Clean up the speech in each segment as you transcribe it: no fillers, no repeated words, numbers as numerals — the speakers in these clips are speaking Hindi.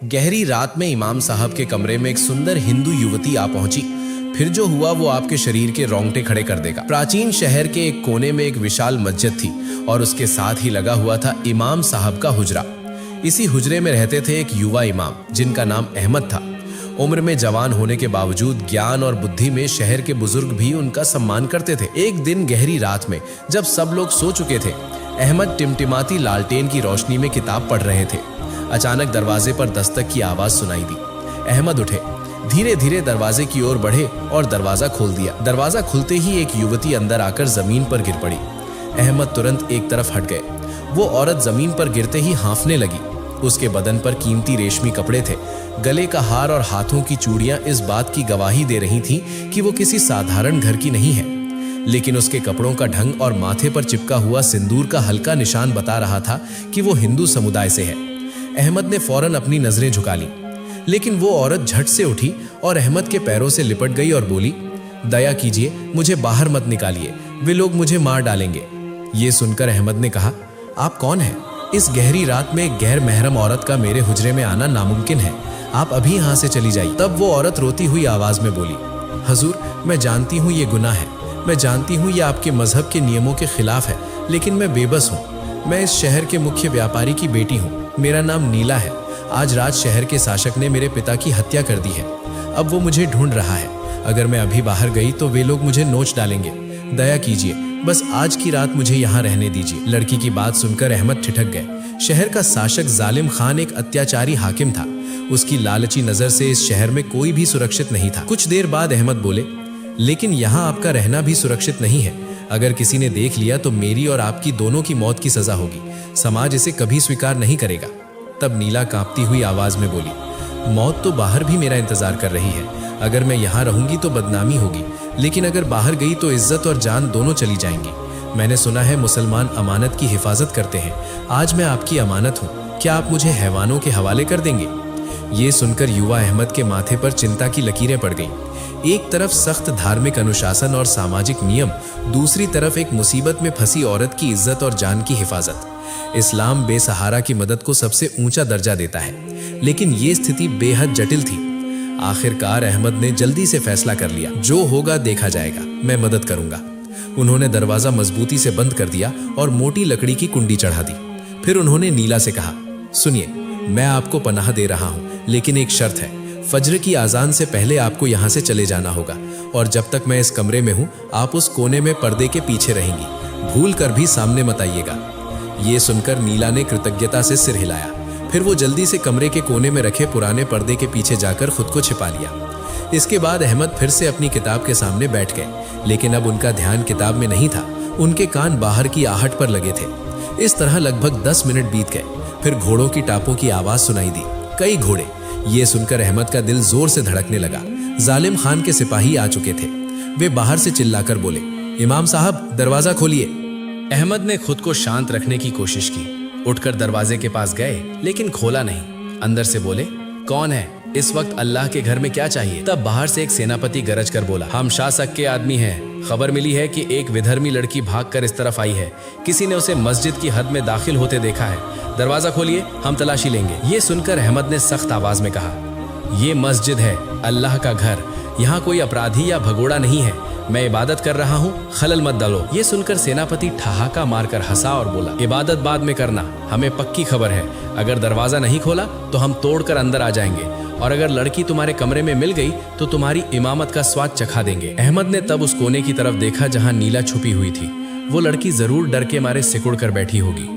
गहरी रात में इमाम साहब के कमरे में एक सुंदर हिंदू युवती आ पहुंची। फिर जो हुआ वो आपके शरीर के रोंगटे खड़े कर देगा। प्राचीन शहर के एक कोने में एक विशाल मस्जिद थी और उसके साथ ही लगा हुआ था इमाम साहब का हुजरा। इसी हुजरे में रहते थे एक युवा इमाम जिनका नाम अहमद था। उम्र में जवान होने के बावजूद ज्ञान और बुद्धि में शहर के बुजुर्ग भी उनका सम्मान करते थे। एक दिन गहरी रात में जब सब लोग सो चुके थे, अहमद टिमटिमाती लालटेन की रोशनी में किताब पढ़ रहे थे। अचानक दरवाजे पर दस्तक की आवाज सुनाई दी। अहमद उठे, धीरे धीरे दरवाजे की ओर बढ़े और दरवाजा खोल दिया। दरवाजा खुलते ही एक युवती अंदर आकर जमीन पर गिर पड़ी। अहमद तुरंत एक तरफ हट गए। वो औरत जमीन पर गिरते ही हांफने लगी। उसके बदन पर कीमती रेशमी कपड़े थे। गले का हार और हाथों की चूड़ियां इस बात की गवाही दे रही थीं कि वो किसी साधारण घर की नहीं है। लेकिन उसके कपड़ों का ढंग और माथे पर चिपका हुआ सिंदूर का हल्का निशान बता रहा था कि वो हिंदू समुदाय से है। अहमद ने फौरन अपनी नजरें झुका ली, लेकिन वो औरत झट से उठी और अहमद के पैरों से लिपट गई और बोली, दया कीजिए, मुझे बाहर मत निकालिए, वे लोग मुझे मार डालेंगे। ये सुनकर अहमद ने कहा, आप कौन हैं? इस गहरी रात में एक गैर महरम औरत का मेरे हुजरे में आना नामुमकिन है। आप अभी यहाँ से चली जाइए। तब वो औरत रोती हुई आवाज में बोली, हजूर, मैं जानती हूँ ये गुनाह है, मैं जानती हूँ ये आपके मजहब के नियमों के खिलाफ है, लेकिन मैं बेबस हूँ। मैं इस शहर के मुख्य व्यापारी की बेटी हूँ। मेरा नाम नीला है। आज रात शहर के शासक ने मेरे पिता की हत्या कर दी है। अब वो मुझे ढूंढ रहा है। अगर मैं अभी बाहर गई तो वे लोग मुझे नोच डालेंगे। दया कीजिए, बस आज की रात मुझे यहाँ रहने दीजिए। लड़की की बात सुनकर अहमद ठिठक गए। शहर का शासक जालिम खान एक अत्याचारी हाकिम था। उसकी लालची नजर से इस शहर में कोई भी सुरक्षित नहीं था। कुछ देर बाद अहमद बोले, लेकिन यहाँ आपका रहना भी सुरक्षित नहीं है। अगर किसी ने देख लिया तो मेरी और आपकी दोनों की मौत की सजा होगी। समाज इसे कभी स्वीकार नहीं करेगा। तब नीला कांपती हुई आवाज में बोली, मौत तो बाहर भी मेरा इंतजार कर रही है। अगर मैं यहाँ रहूंगी तो बदनामी होगी, लेकिन अगर बाहर गई तो इज्जत और जान दोनों चली जाएंगी। मैंने सुना है मुसलमान अमानत की हिफाजत करते हैं। आज मैं आपकी अमानत हूँ, क्या आप मुझे हैवानों के हवाले कर देंगे? ये सुनकर युवा अहमद के माथे पर चिंता की लकीरें पड़ गईं। एक तरफ सख्त धार्मिक अनुशासन और सामाजिक नियम, दूसरी तरफ एक मुसीबत में फंसी औरत की इज्जत और जान की हिफाजत। इस्लाम बेसहारा की मदद को सबसे ऊंचा दर्जा देता है, लेकिन ये स्थिति बेहद जटिल थी। आखिरकार अहमद ने जल्दी से फैसला कर लिया, जो होगा देखा जाएगा, मैं मदद करूंगा। उन्होंने दरवाजा मजबूती से बंद कर दिया और मोटी लकड़ी की कुंडी चढ़ा दी। फिर उन्होंने नीला से कहा, सुनिए, मैं आपको पनाह दे रहा हूं, लेकिन एक शर्त है। फज्र की आजान से पहले आपको यहां से चले जाना होगा, और जब तक मैं इस कमरे में हूं, आप उस कोने में पर्दे के पीछे रहेंगी। भूल कर भी सामने मत आइएगा। ये सुनकर नीला ने कृतज्ञता से सिर हिलाया। फिर वो जल्दी से कमरे के कोने में रखे पुराने पर्दे के पीछे जाकर खुद को छिपा लिया। इसके बाद अहमद फिर से अपनी किताब के सामने बैठ गए, लेकिन अब उनका ध्यान किताब में नहीं था। उनके कान बाहर की आहट पर लगे थे। इस तरह लगभग 10 मिनट बीत गए। फिर घोड़ों की टापों की आवाज सुनाई दी, कई घोड़े। ये सुनकर अहमद का दिल जोर से धड़कने लगा। जालिम खान के सिपाही आ चुके थे। वे बाहर से चिल्लाकर बोले, इमाम साहब, दरवाजा खोलिए। अहमद ने खुद को शांत रखने की कोशिश की। उठकर दरवाजे के पास गए, लेकिन खोला नहीं। अंदर से बोले, कौन है? इस वक्त अल्लाह के घर में क्या चाहिए? तब बाहर से एक सेनापति गरज कर बोला, हम शासक के आदमी हैं। खबर मिली है कि एक विधर्मी लड़की भागकर इस तरफ आई है। किसी ने उसे मस्जिद की हद में दाखिल होते देखा है। दरवाजा खोलिए, हम तलाशी लेंगे। ये सुनकर अहमद ने सख्त आवाज में कहा, ये मस्जिद है, अल्लाह का घर। यहाँ कोई अपराधी या भगोड़ा नहीं है। मैं इबादत कर रहा हूँ, खलल मत डालो। ये सुनकर सेनापति ठहाका मारकर हंसा और बोला, इबादत बाद में करना, हमें पक्की खबर है। अगर दरवाजा नहीं खोला तो हम तोड़कर अंदर आ जाएंगे, और अगर लड़की तुम्हारे कमरे में मिल गई तो तुम्हारी इमामत का स्वाद चखा देंगे। अहमद ने तब उस कोने की तरफ देखा जहां नीला छुपी हुई थी। वो लड़की जरूर डर के मारे सिकुड़ कर बैठी होगी।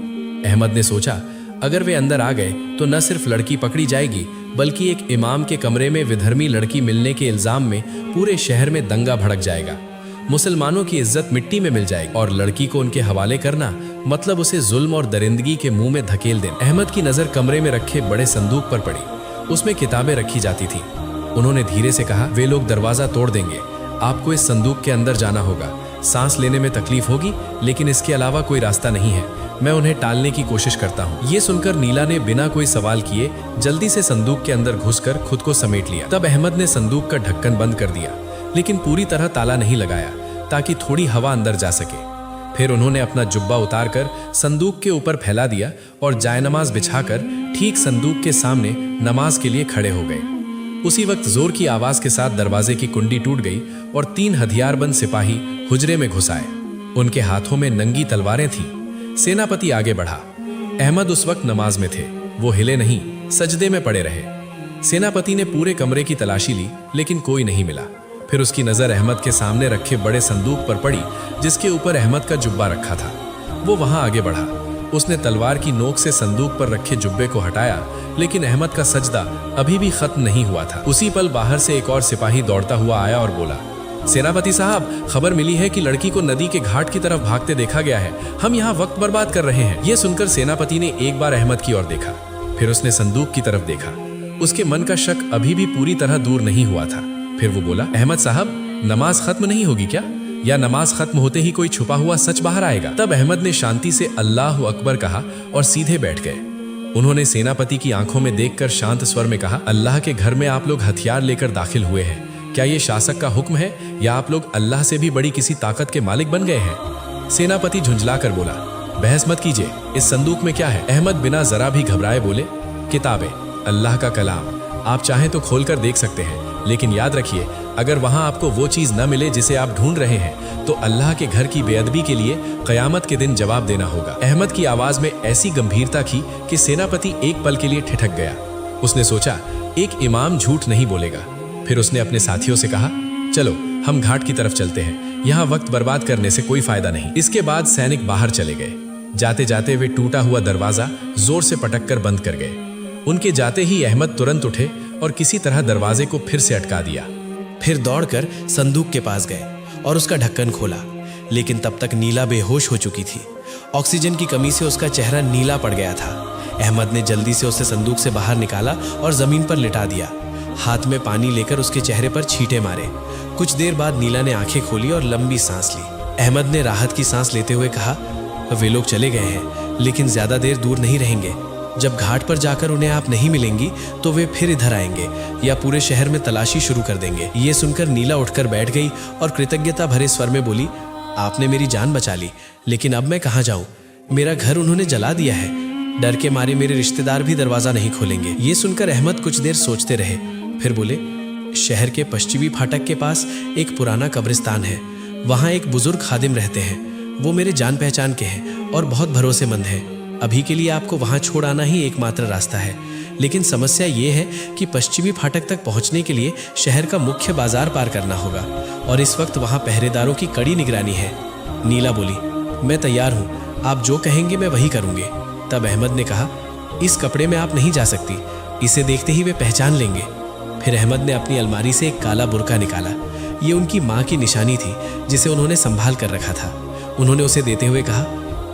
अहमद ने सोचा, अगर वे अंदर आ गए तो न सिर्फ लड़की पकड़ी जाएगी, बल्कि एक इमाम के कमरे में विधर्मी लड़की मिलने के इल्जाम में पूरे शहर में दंगा भड़क जाएगा। मुसलमानों की इज्जत मिट्टी में मिल जाएगी, और लड़की को उनके हवाले करना मतलब उसे जुल्म और दरिंदगी के मुंह में धकेल देना। अहमद की नजर कमरे में रखे बड़े संदूक पर पड़ी। उसमें किताबें रखी जाती थी। उन्होंने धीरे से कहा, वे लोग दरवाजा तोड़ देंगे, आपको इस संदूक के अंदर जाना होगा। सांस लेने में तकलीफ होगी, लेकिन इसके अलावा कोई रास्ता नहीं है। मैं उन्हें टालने की कोशिश करता हूँ। ये सुनकर नीला ने बिना कोई सवाल किए जल्दी से संदूक के अंदर घुसकर खुद को समेट लिया। तब अहमद ने संदूक का ढक्कन बंद कर दिया, लेकिन पूरी तरह ताला नहीं लगाया, ताकि थोड़ी हवा अंदर जा सके। फिर उन्होंने अपना जुब्बा उतारकर संदूक के ऊपर फैला दिया और जायनमाज बिछाकर ठीक संदूक के सामने नमाज के लिए खड़े हो गए। उसी वक्त जोर की आवाज के साथ दरवाजे की कुंडी टूट गई और 3 हथियारबंद सिपाही हुजरे में घुस आए। उनके हाथों में नंगी तलवारें थीं। सेनापति आगे बढ़ा। अहमद उस वक्त नमाज में थे। वो हिले नहीं, सजदे में पड़े रहे। सेनापति ने पूरे कमरे की तलाशी ली, लेकिन कोई नहीं मिला। फिर उसकी नजर अहमद के सामने रखे बड़े संदूक पर पड़ी, जिसके ऊपर अहमद का जुब्बा रखा था। वो वहां आगे बढ़ा। उसने तलवार की नोक से संदूक पर रखे जुब्बे को हटाया, लेकिन अहमद का सजदा अभी भी खत्म नहीं हुआ था। उसी पल बाहर से एक और सिपाही दौड़ता हुआ आया और बोला, सेनापति साहब, खबर मिली है कि लड़की को नदी के घाट की तरफ भागते देखा गया है। हम यहाँ वक्त बर्बाद कर रहे हैं। ये सुनकर सेनापति ने एक बार अहमद की ओर देखा, फिर उसने संदूक की तरफ देखा। उसके मन का शक अभी भी पूरी तरह दूर नहीं हुआ था। फिर वो बोला, अहमद साहब, नमाज खत्म नहीं होगी क्या? या नमाज खत्म होते ही कोई छुपा हुआ सच बाहर आएगा? तब अहमद ने शांति से अल्लाह अकबर कहा और सीधे बैठ गए। उन्होंने सेनापति की आंखों में देखकर शांत स्वर में कहा, अल्लाह के घर में आप लोग हथियार लेकर दाखिल हुए हैं। क्या ये शासक का हुक्म है या आप लोग अल्लाह से भी बड़ी किसी ताकत के मालिक बन गए हैं? सेनापति झुंझला कर बोला, बहस मत कीजिए, इस संदूक में क्या है? अहमद बिना जरा भी घबराए बोले, किताबें, अल्लाह का कलाम। आप चाहें तो खोलकर देख सकते हैं, लेकिन याद रखिए, अगर वहां आपको वो चीज न मिले जिसे आप ढूंढ रहे हैं, तो अल्लाह के घर की बेअदबी के लिए कयामत के दिन जवाब देना होगा। अहमद की आवाज में ऐसी गंभीरता थी कि सेनापति एक पल के लिए ठिठक गया। उसने सोचा, एक इमाम झूठ नहीं बोलेगा। फिर उसने अपने साथियों से कहा, चलो हम घाट की तरफ चलते हैं, यहाँ वक्त बर्बाद करने से कोई फायदा नहीं। इसके बाद सैनिक बाहर चले गए। जाते जाते वे टूटा हुआ दरवाजा जोर से पटक कर बंद कर गए। उनके जाते ही अहमद तुरंत उठे और किसी तरह दरवाजे को फिर से अटका दिया। फिर दौड़कर संदूक के पास गए और उसका ढक्कन खोला, लेकिन तब तक नीला बेहोश हो चुकी थी। ऑक्सीजन की कमी से उसका चेहरा नीला पड़ गया था। अहमद ने जल्दी से उसे संदूक से बाहर निकाला और जमीन पर लिटा दिया। हाथ में पानी लेकर उसके चेहरे पर छींटे मारे। कुछ देर बाद नीला ने आंखें खोली और लंबी सांस ली। अहमद ने राहत की सांस लेते हुए कहा, वे लोग चले गए हैं, लेकिन ज्यादा देर दूर नहीं रहेंगे। जब घाट पर जाकर उन्हें आप नहीं मिलेंगी तो वे फिर इधर आएंगे या पूरे शहर में तलाशी शुरू कर देंगे। ये सुनकर नीला उठकर बैठ गई और कृतज्ञता भरे स्वर में बोली, आपने मेरी जान बचा ली, लेकिन अब मैं कहाँ जाऊं? मेरा घर उन्होंने जला दिया है। डर के मारे मेरे रिश्तेदार भी दरवाजा नहीं खोलेंगे। ये सुनकर अहमद कुछ देर सोचते रहे, फिर बोले, शहर के पश्चिमी फाटक के पास एक पुराना कब्रिस्तान है। वहाँ एक बुजुर्ग खादिम रहते हैं। वो मेरे जान पहचान के हैं और बहुत भरोसेमंद हैं। अभी के लिए आपको वहां छोड़ आना ही एकमात्र रास्ता है, लेकिन समस्या ये है कि पश्चिमी फाटक तक पहुंचने के लिए शहर का मुख्य बाजार पार करना होगा और इस वक्त वहां पहरेदारों की कड़ी निगरानी है। नीला बोली, मैं तैयार हूं, आप जो कहेंगे मैं वही करूंगी। तब अहमद ने कहा, इस कपड़े में आप नहीं जा सकती, इसे देखते ही वे पहचान लेंगे। फिर अहमद ने अपनी अलमारी से एक काला बुर्का निकाला। ये उनकी माँ की निशानी थी, जिसे उन्होंने संभाल कर रखा था। उन्होंने उसे देते हुए कहा,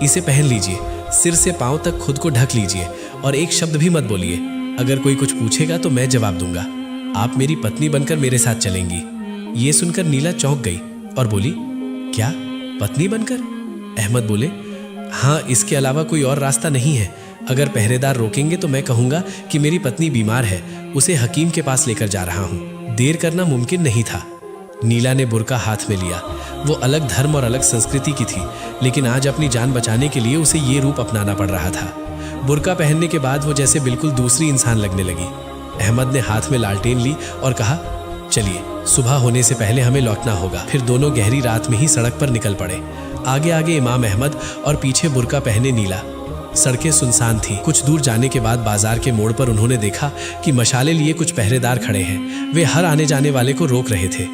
इसे पहन लीजिए, सिर से पांव तक खुद को ढक लीजिए और एक शब्द भी मत बोलिए। अगर कोई कुछ पूछेगा तो मैं जवाब दूंगा। आप मेरी पत्नी बनकर मेरे साथ चलेंगी। ये सुनकर नीला चौंक गई और बोली, क्या पत्नी बनकर? अहमद बोले, हाँ, इसके अलावा कोई और रास्ता नहीं है। अगर पहरेदार रोकेंगे तो मैं कहूंगा कि मेरी पत्नी बीमार है, उसे हकीम के पास लेकर जा रहा हूँ। देर करना मुमकिन नहीं था। नीला ने बुर्का हाथ में लिया। वो अलग धर्म और अलग संस्कृति की थी, लेकिन आज अपनी जान बचाने के लिए उसे ये रूप अपनाना पड़ रहा था। बुर्का पहनने के बाद वो जैसे बिल्कुल दूसरी इंसान लगने लगी। अहमद ने हाथ में लालटेन ली और कहा, चलिए, सुबह होने से पहले हमें लौटना होगा। फिर दोनों गहरी रात में ही सड़क पर निकल पड़े। आगे आगे इमाम अहमद और पीछे बुर्का पहने नीला। सड़कें सुनसान थीं। कुछ दूर जाने के बाद बाजार के मोड़ पर उन्होंने देखा कि मशाले लिए कुछ पहरेदार खड़े हैं। वे हर आने जाने वाले को रोक रहे थे।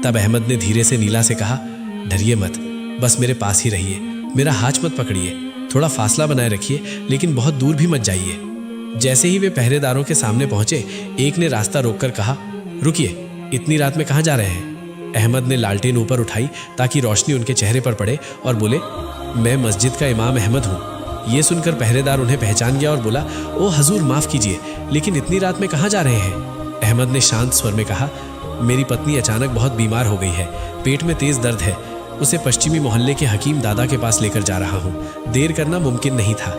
तब अहमद ने धीरे से नीला से कहा, डरिए मत, बस मेरे पास ही रहिए, मेरा हाथ मत पकड़िए, थोड़ा फासला बनाए रखिए, लेकिन बहुत दूर भी मत जाइए। जैसे ही वे पहरेदारों के सामने पहुंचे, एक ने रास्ता रोककर कहा, रुकिए, इतनी रात में कहाँ जा रहे हैं? अहमद ने लालटेन ऊपर उठाई ताकि रोशनी उनके चेहरे पर पड़े और बोले, मैं मस्जिद का इमाम अहमद हूँ। ये सुनकर पहरेदार उन्हें पहचान गया और बोला, ओ हजूर, माफ कीजिए, लेकिन इतनी रात में कहाँ जा रहे हैं? अहमद ने शांत स्वर में कहा, मेरी पत्नी अचानक बहुत बीमार हो गई है, पेट में तेज दर्द है, उसे पश्चिमी मोहल्ले के हकीम दादा के पास लेकर जा रहा हूँ। देर करना मुमकिन नहीं था।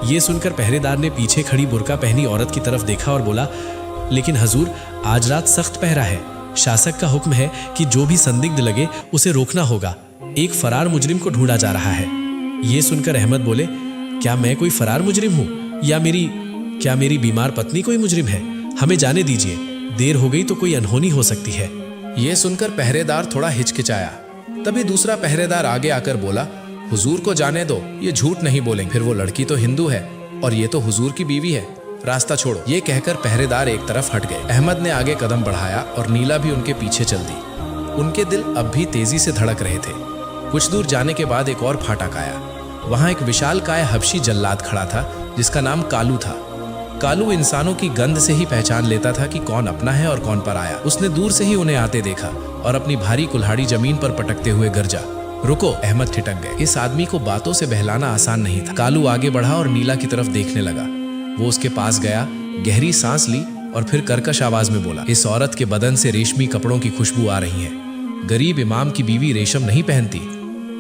ये सुनकर पहरेदार ने पीछे खड़ी बुर्का पहनी औरत की तरफ देखा और बोला, लेकिन हजूर, आज रात सख्त पहरा है। शासक का हुक्म है कि जो भी संदिग्ध लगे उसे रोकना होगा। एक फरार मुजरिम को ढूंढा जा रहा है। ये सुनकर अहमद बोले, क्या मैं कोई फरार मुजरिम हूँ या मेरी क्या मेरी बीमार पत्नी कोई मुजरिम है? हमें जाने दीजिए, देर हो गई तो कोई अनहोनी हो सकती है। ये सुनकर पहरेदार थोड़ा हिचकिचाया। तभी दूसरा पहरेदार आगे आकर बोला, हुजूर को जाने दो, ये झूठ नहीं बोलेंगे। फिर वो लड़की तो हिंदू है और ये तो हुजूर की बीवी है, रास्ता छोड़ो। ये कहकर पहरेदार एक तरफ हट गए। अहमद ने आगे कदम बढ़ाया और नीला भी उनके पीछे चल दी। उनके दिल अब भी तेजी से धड़क रहे थे। कुछ दूर जाने के बाद एक और फाटक आया। वहां एक विशालकाय हबशी जल्लाद खड़ा था जिसका नाम कालू था। कालू इंसानों की गंध से ही पहचान लेता था कि कौन अपना है और कौन पर आया। उसने दूर से ही उन्हें आते देखा और अपनी भारी कुल्हाड़ी जमीन पर पटकते हुए गरजा। रुको! अहमद ठिठक गए। इस आदमी को बातों से बहलाना आसान नहीं था। कालू आगे बढ़ा और नीला की तरफ देखने लगा। वो उसके पास गया, गहरी सांस ली और फिर कर्कश आवाज में बोला, इस औरत के बदन से रेशमी कपड़ों की खुशबू आ रही है। गरीब इमाम की बीवी रेशम नहीं पहनती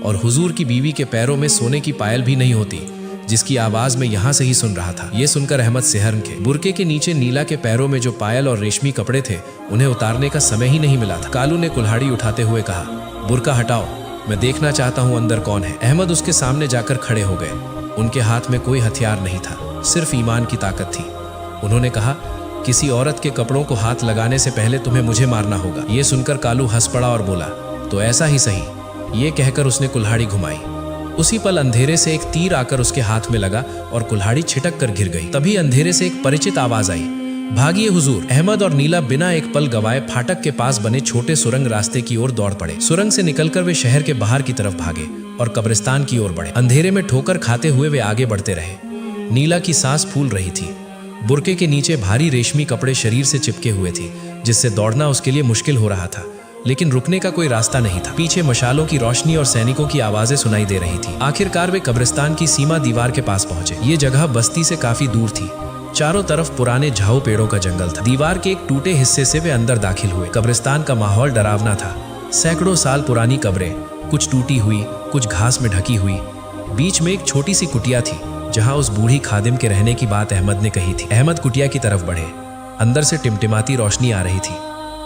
और हुजूर की बीवी के पैरों में सोने की पायल भी नहीं होती, जिसकी आवाज मैं यहां से ही सुन रहा था। यह सुनकर अहमद सिहरन के। बुरके के नीचे नीला के पैरों में जो पायल और रेशमी कपड़े थे उन्हें उतारने का समय ही नहीं मिला था। कालू ने कुल्हाड़ी उठाते हुए कहा, बुरका हटाओ, मैं देखना चाहता हूं अंदर कौन है। अहमद उसके सामने जाकर खड़े हो गए। उनके हाथ में कोई हथियार नहीं था, सिर्फ ईमान की ताकत थी। उन्होंने कहा, किसी औरत के कपड़ों को हाथ लगाने से पहले तुम्हें मुझे मारना होगा। यह सुनकर कालू हंस पड़ा और बोला, तो ऐसा ही सही। ये कहकर उसने कुल्हाड़ी घुमाई। उसी पल अंधेरे से एक तीर आकर उसके हाथ में लगा और कुल्हाड़ी छिटक कर गिर गई। तभी अंधेरे से एक परिचित आवाज आई, भागिए हुजूर। अहमद और नीला बिना एक पल गवाए फाटक के पास बने छोटे सुरंग रास्ते की ओर दौड़ पड़े। सुरंग से निकलकर वे शहर के बाहर की तरफ भागे और कब्रिस्तान की ओर बढ़े। अंधेरे में ठोकर खाते हुए वे आगे बढ़ते रहे। नीला की सांस फूल रही थी। बुरके के नीचे भारी रेशमी कपड़े शरीर से चिपके हुए थे, जिससे दौड़ना उसके लिए मुश्किल हो रहा था, लेकिन रुकने का कोई रास्ता नहीं था। पीछे मशालों की रोशनी और सैनिकों की आवाजें सुनाई दे रही थी। आखिरकार वे कब्रिस्तान की सीमा दीवार के पास पहुंचे। ये जगह बस्ती से काफी दूर थी। चारों तरफ पुराने झाऊ पेड़ों का जंगल था। दीवार के एक टूटे हिस्से से वे अंदर दाखिल हुए। कब्रिस्तान का माहौल डरावना था। सैकड़ों साल पुरानी कब्रें, कुछ टूटी हुई, कुछ घास में ढकी हुई। बीच में एक छोटी सी कुटिया थी जहां उस बूढ़ी खादिम के रहने की बात अहमद ने कही थी। अहमद कुटिया की तरफ बढ़े। अंदर से टिमटिमाती रोशनी आ रही थी।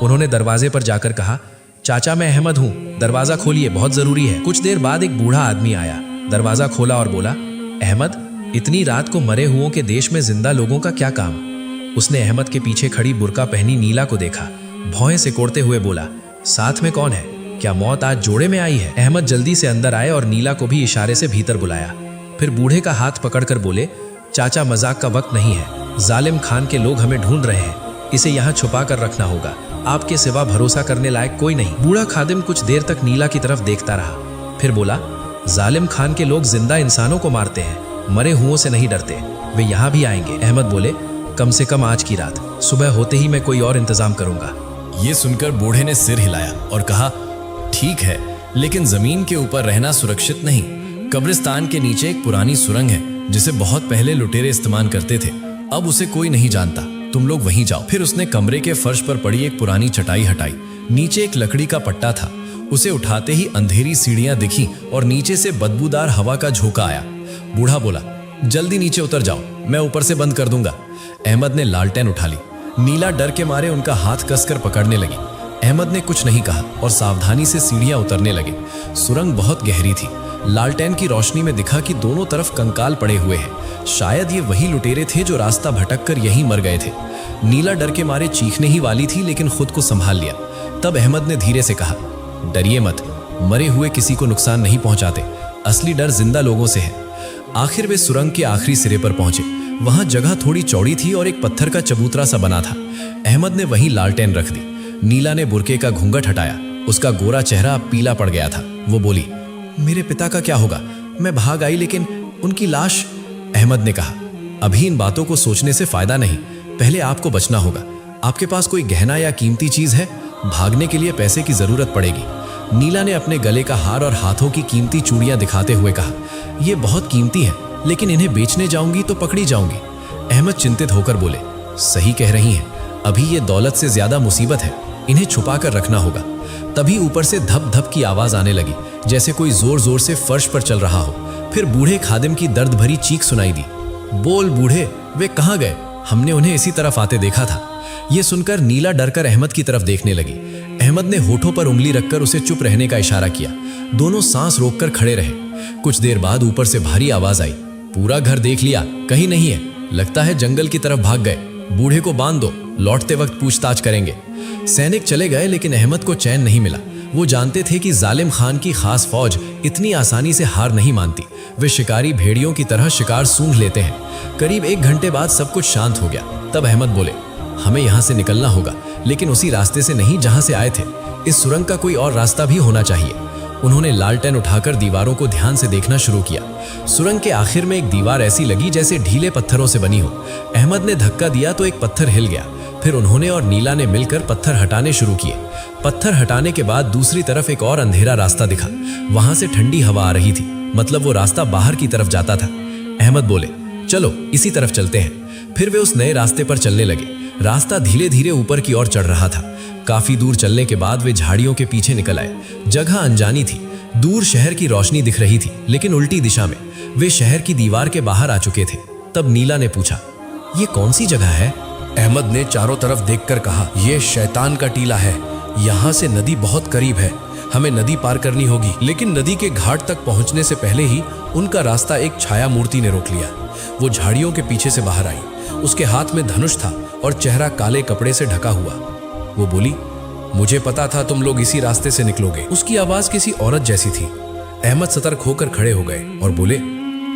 उन्होंने दरवाजे पर जाकर कहा, चाचा मैं अहमद हूँ, दरवाजा खोलिए, बहुत जरूरी है। कुछ देर बाद एक बूढ़ा आदमी आया, दरवाजा खोला और बोला, अहमद, इतनी रात को मरे हुओं के देश में जिंदा लोगों का क्या काम? उसने अहमद के पीछे खड़ी बुर्का पहनी नीला को देखा। भौहें सिकोड़ते हुए बोला, साथ में कौन है? क्या मौत आज जोड़े में आई है? अहमद जल्दी से अंदर आए और नीला को भी इशारे से भीतर बुलाया। फिर बूढ़े का हाथ पकड़कर बोले, चाचा मजाक का वक्त नहीं है, जालिम खान के लोग हमें ढूंढ रहे हैं, इसे यहाँ छुपा कर रखना होगा, आपके सिवा भरोसा करने लायक कोई नहीं। बूढ़ा खादिम कुछ देर तक नीला की तरफ देखता रहा, फिर बोला, जालिम खान के लोग जिंदा इंसानों को मारते हैं, मरे हुओं से नहीं डरते, वे यहाँ भी आएंगे। अहमद बोले, कम से कम आज की रात, सुबह होते ही मैं कोई और इंतजाम करूंगा। ये सुनकर बूढ़े ने सिर हिलाया और कहा, ठीक है, लेकिन जमीन के ऊपर रहना सुरक्षित नहीं। कब्रिस्तान के नीचे एक पुरानी सुरंग है जिसे बहुत पहले लुटेरे इस्तेमाल करते थे, अब उसे कोई नहीं जानता, तुम लोग वहीं जाओ। फिर उसने कमरे के फर्श पर पड़ी एक पुरानी चटाई हटाई। नीचे एक लकड़ी का पट्टा था। उसे उठाते ही अंधेरी सीढ़ियां दिखी और नीचे से बदबूदार हवा का झोंका आया। बूढ़ा बोला, जल्दी नीचे उतर जाओ, मैं ऊपर से बंद कर दूंगा। अहमद ने लालटेन उठा ली। नीला डर के मारे उनका हाथ कसकर पकड़ने लगी। अहमद ने कुछ नहीं कहा और सावधानी से सीढ़ियां उतरने लगे। सुरंग बहुत गहरी थी। लालटेन की रोशनी में दिखा कि दोनों तरफ कंकाल पड़े हुए हैं। शायद ये वही लुटेरे थे जो रास्ता भटककर यहीं मर गए थे। नीला डर के मारे चीखने ही वाली थी, लेकिन खुद को संभाल लिया। तब अहमद ने धीरे से कहा, डरिए मत, मरे हुए किसी को नुकसान नहीं पहुंचाते, असली डर जिंदा लोगों से है। आखिर वे सुरंग के आखिरी सिरे पर पहुंचे। वहां जगह थोड़ी चौड़ी थी और एक पत्थर का चबूतरा सा बना था। अहमद ने वहीं लालटेन रख दी। नीला ने बुरके का घूंघट हटाया। उसका गोरा चेहरा अब पीला पड़ गया था। वो बोली, मेरे पिता का क्या होगा? मैं भाग आई, लेकिन उनकी लाश। अहमद ने कहा, अभी इन बातों को सोचने से फायदा नहीं, पहले आपको बचना होगा। आपके पास कोई गहना या कीमती चीज है? भागने के लिए पैसे की जरूरत पड़ेगी। नीला ने अपने गले का हार और हाथों की कीमती चूड़ियां दिखाते हुए कहा, ये बहुत कीमती है, लेकिन इन्हें बेचने जाऊंगी तो पकड़ी जाऊंगी। अहमद चिंतित होकर बोले, सही कह रही हैं, अभी ये दौलत से ज्यादा मुसीबत है, इन्हें छुपा कर रखना होगा। तभी ऊपर से धप धप की आवाज आने लगी, जैसे कोई जोर जोर से फर्श पर चल रहा हो। फिर बूढ़े खादिम की दर्द भरी चीख सुनाई दी, बोल बूढ़े, वे कहाँ गए? हमने उन्हें इसी तरफ आते देखा था। ये सुनकर नीला डरकर अहमद की तरफ देखने लगी। अहमद ने होठों पर उंगली रखकर उसे चुप रहने का इशारा किया। दोनों सांस रोककर खड़े रहे। कुछ देर बाद ऊपर से भारी आवाज आई, पूरा घर देख लिया, कहीं नहीं है, लगता है जंगल की तरफ भाग गए। बूढ़े को बांध दो, लौटते वक्त पूछताछ करेंगे। सैनिक चले गए, लेकिन अहमद को चैन नहीं मिला। वो जानते थे कि जालिम खान की खास फौज इतनी आसानी से हार नहीं मानती। वे शिकारी भेड़ियों की तरह शिकार सूंघ लेते हैं। करीब 1 घंटे बाद सब कुछ शांत हो गया। तब अहमद बोले, हमें यहाँ से निकलना होगा, लेकिन उसी रास्ते से नहीं जहाँ से आए थे। इस सुरंग का कोई और रास्ता भी होना चाहिए। उन्होंने लालटेन उठाकर दीवारों को ध्यान से देखना शुरू किया। सुरंग के आखिर में एक दीवार ऐसी लगी जैसे ढीले पत्थरों से बनी हो। अहमद ने धक्का दिया तो एक पत्थर हिल गया। फिर उन्होंने और नीला ने मिलकर पत्थर हटाने शुरू किए। पत्थर हटाने के बाद दूसरी तरफ एक और अंधेरा रास्ता दिखा। वहां से ठंडी हवा आ रही थी, मतलब वो रास्ता बाहर की तरफ जाता था। अहमद बोले, चलो इसी तरफ चलते हैं। फिर वे उस नए रास्ते पर चलने लगे। रास्ता धीरे धीरे ऊपर की ओर चढ़ रहा था। काफी दूर चलने के बाद वे झाड़ियों के पीछे निकल आए। जगह अनजानी थी। दूर शहर की रोशनी दिख रही थी, लेकिन उल्टी दिशा में। वे शहर की दीवार के बाहर आ चुके थे। तब नीला ने पूछा, ये कौन सी जगह है? अहमद ने चारों तरफ देखकर कहा, यह शैतान का टीला है। यहाँ से नदी बहुत करीब है। हमें नदी पार करनी होगी। लेकिन नदी के घाट तक पहुंचने से पहले ही उनका रास्ता एक छाया मूर्ति ने रोक लिया। वो झाड़ियों के पीछे से बाहर आई। उसके हाथ में धनुष था और चेहरा काले कपड़े से ढका हुआ। वो बोली, मुझे पता था तुम लोग इसी रास्ते से निकलोगे। उसकी आवाज किसी औरत जैसी थी। अहमद सतर्क होकर खड़े हो गए और बोले,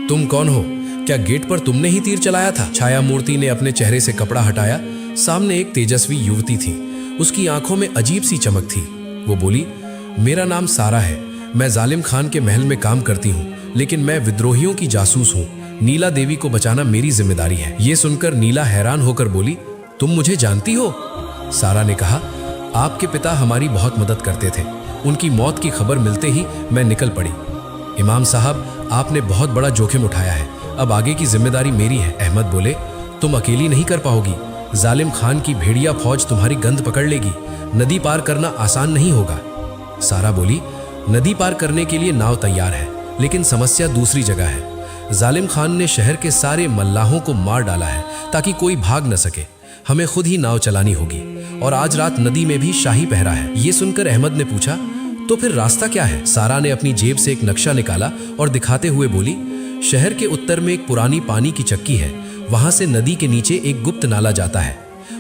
तुम कौन हो? क्या गेट पर तुमने ही तीर चलाया था? छाया मूर्ति ने अपने चेहरे से कपड़ा हटाया। सामने एक तेजस्वी युवती थी। उसकी आंखों में अजीब सी चमक थी। वो बोली, मेरा नाम सारा है। मैं जालिम खान के महल में काम करती हूँ, लेकिन मैं विद्रोहियों की जासूस हूँ। नीला देवी को बचाना मेरी जिम्मेदारी है। ये सुनकर नीला हैरान होकर बोली, तुम मुझे जानती हो? सारा ने कहा, आपके पिता हमारी बहुत मदद करते थे। उनकी मौत की खबर मिलते ही मैं निकल पड़ी। इमाम साहब, आपने बहुत बड़ा जोखिम उठाया है। अब आगे की जिम्मेदारी मेरी है। अहमद बोले, तुम अकेली नहीं कर पाओगी। जालिम खान की भेड़िया फौज तुम्हारी गंध पकड़ लेगी। नदी पार करना आसान नहीं होगा। सारा बोली, नदी पार करने के लिए नाव तैयार है, लेकिन समस्या दूसरी जगह है। जालिम खान ने शहर के सारे मल्लाहों को मार डाला है ताकि कोई भाग न सके। हमें खुद ही नाव चलानी होगी, और आज रात नदी में भी शाही पहरा है। ये सुनकर अहमद ने पूछा, तो फिर रास्ता क्या है? सारा ने अपनी जेब से एक नक्शा निकाला और दिखाते हुए बोली, शहर के उत्तर में एक पुरानी पानी की चक्की है। वहां से नदी के नीचे एक गुप्त नाला जाता है।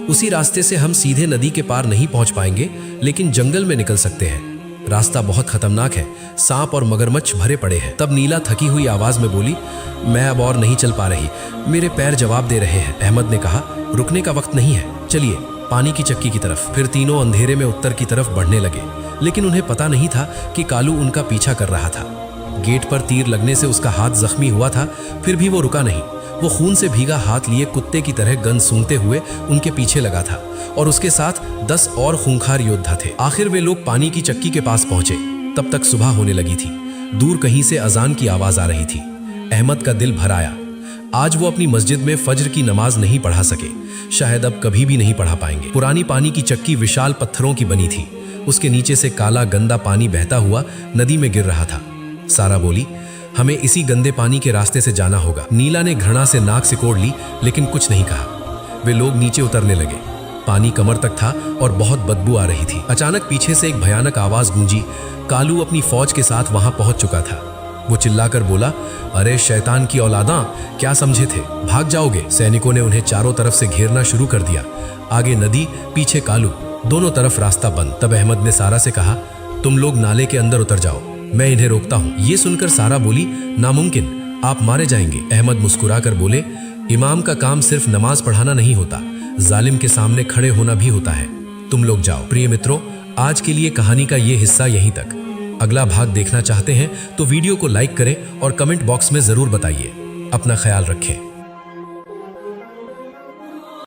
उसी रास्ते से हम सीधे नदी के पार नहीं पहुंच पाएंगे, लेकिन जंगल में निकल सकते हैं। रास्ता बहुत खतरनाक है, सांप और मगरमच्छ भरे पड़े हैं। तब नीला थकी हुई आवाज में बोली, मैं अब और नहीं चल पा रही, मेरे पैर जवाब दे रहे हैं। अहमद ने कहा, रुकने का वक्त नहीं है, चलिए पानी की चक्की की तरफ। फिर तीनों अंधेरे में उत्तर की तरफ बढ़ने लगे, लेकिन उन्हें पता नहीं था कि कालू उनका पीछा कर रहा था। गेट पर तीर लगने से उसका हाथ जख्मी हुआ था, फिर भी वो रुका नहीं। वो खून से भीगा हाथ लिए कुत्ते की तरह गंध सूंघते हुए उनके पीछे लगा था, और उसके साथ 10 और खूंखार योद्धा थे। आखिर वे लोग पानी की चक्की के पास पहुंचे। तब तक सुबह होने लगी थी। दूर कहीं से अजान की आवाज आ रही थी। अहमद का दिल भर आया। आज वो अपनी मस्जिद में फज्र की नमाज नहीं पढ़ा सके, शायद अब कभी भी नहीं पढ़ा पाएंगे। पुरानी पानी की चक्की विशाल पत्थरों की बनी थी। उसके नीचे से काला गंदा पानी बहता हुआ नदी में गिर रहा था। सारा बोली, हमें इसी गंदे पानी के रास्ते से जाना होगा। नीला ने घृणा से नाक सिकोड़ ली, लेकिन कुछ नहीं कहा। वे लोग नीचे उतरने लगे। पानी कमर तक था और बहुत बदबू आ रही थी। अचानक पीछे से एक भयानक आवाज गूंजी। कालू अपनी फौज के साथ वहां पहुंच चुका था। वो चिल्लाकर बोला, अरे शैतान की औलादा, क्या समझे थे, भाग जाओगे। सैनिकों ने उन्हें चारों तरफ से घेरना शुरू कर दिया। आगे नदी, पीछे कालू, दोनों तरफ रास्ता बंद। तब अहमद ने सारा से कहा, तुम लोग नाले के अंदर उतर जाओ, मैं इन्हें रोकता हूँ। ये सुनकर सारा बोली, नामुमकिन, आप मारे जाएंगे। अहमद मुस्कुराकर बोले, इमाम का काम सिर्फ नमाज पढ़ाना नहीं होता, जालिम के सामने खड़े होना भी होता है। तुम लोग जाओ। प्रिय मित्रों, आज के लिए कहानी का ये हिस्सा यहीं तक। अगला भाग देखना चाहते हैं तो वीडियो को लाइक करें और कमेंट बॉक्स में जरूर बताइए। अपना ख्याल रखें।